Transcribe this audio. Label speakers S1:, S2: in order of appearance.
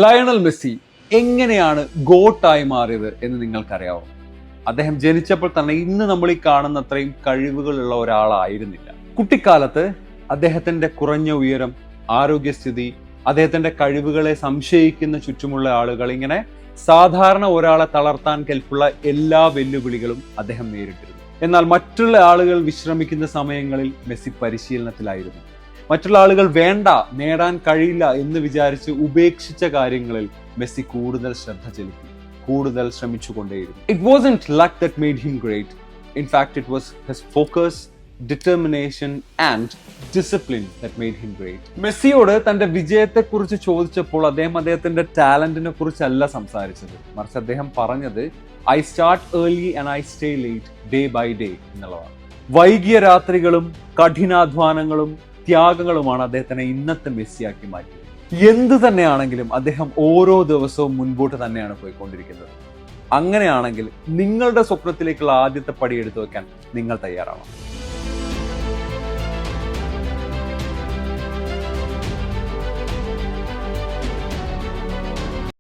S1: Lionel Messi എങ്ങനെയാണ് ഗോട്ടായി മാറിയത് എന്ന് നിങ്ങൾക്കറിയാവോ? അദ്ദേഹം ജനിച്ചപ്പോൾ തന്നെ ഇന്ന് നമ്മൾ ഈ കാണുന്ന അത്രയും കഴിവുകളുള്ള ഒരാളായിരുന്നില്ല. കുട്ടിക്കാലത്ത് അദ്ദേഹത്തിന്റെ കുറഞ്ഞ ഉയരം, ആരോഗ്യസ്ഥിതി, അദ്ദേഹത്തിന്റെ കഴിവുകളെ സംശയിക്കുന്ന ചുറ്റുമുള്ള ആളുകൾ, ഇങ്ങനെ സാധാരണ ഒരാളെ തളർത്താൻ കെൽപ്പുള്ള എല്ലാ വെല്ലുവിളികളും അദ്ദേഹം നേരിട്ടിരുന്നു. എന്നാൽ മറ്റുള്ള ആളുകൾ വിശ്രമിക്കുന്ന സമയങ്ങളിൽ മെസ്സി പരിശീലനത്തിലായിരുന്നു. മറ്റുള്ള ആളുകൾ വേണ്ട, നേടാൻ കഴിയില്ല എന്ന് വിചാരിച്ച് ഉപേക്ഷിച്ച കാര്യങ്ങളിൽ മെസ്സി കൂടുതൽ ശ്രദ്ധ ചെലുത്തി, കൂടുതൽ ശ്രമിച്ചുകൊണ്ടേയിരുന്നു. It wasn't luck that made him great. In fact it was his focus, determination and discipline that made him great. മെസ്സിയോട് തന്റെ വിജയത്തെക്കുറിച്ച് ചോദിച്ചപ്പോൾ അദ്ദേഹത്തിന്റെ ടാലന്റിനെ കുറിച്ചല്ല സംസാരിച്ചത്. മറിച്ച് അദ്ദേഹം പറഞ്ഞത് I start early and I stay late day by day എന്നുള്ളതാണ്. വൈകിയ രാത്രികളും കഠിനാധ്വാനങ്ങളും ത്യാഗങ്ങളുമാണ് അദ്ദേഹത്തിനെ ഇന്നത്തെ മെസ്സിയാക്കി മാറ്റിയത്. എന്ത് തന്നെയാണെങ്കിലും അദ്ദേഹം ഓരോ ദിവസവും മുൻപോട്ട് തന്നെയാണ് പോയിക്കൊണ്ടിരിക്കുന്നത്. അങ്ങനെയാണെങ്കിൽ നിങ്ങളുടെ സ്വപ്നത്തിലേക്കുള്ള ആദ്യത്തെ പടി എടുത്തു വെക്കാൻ നിങ്ങൾ തയ്യാറാണോ?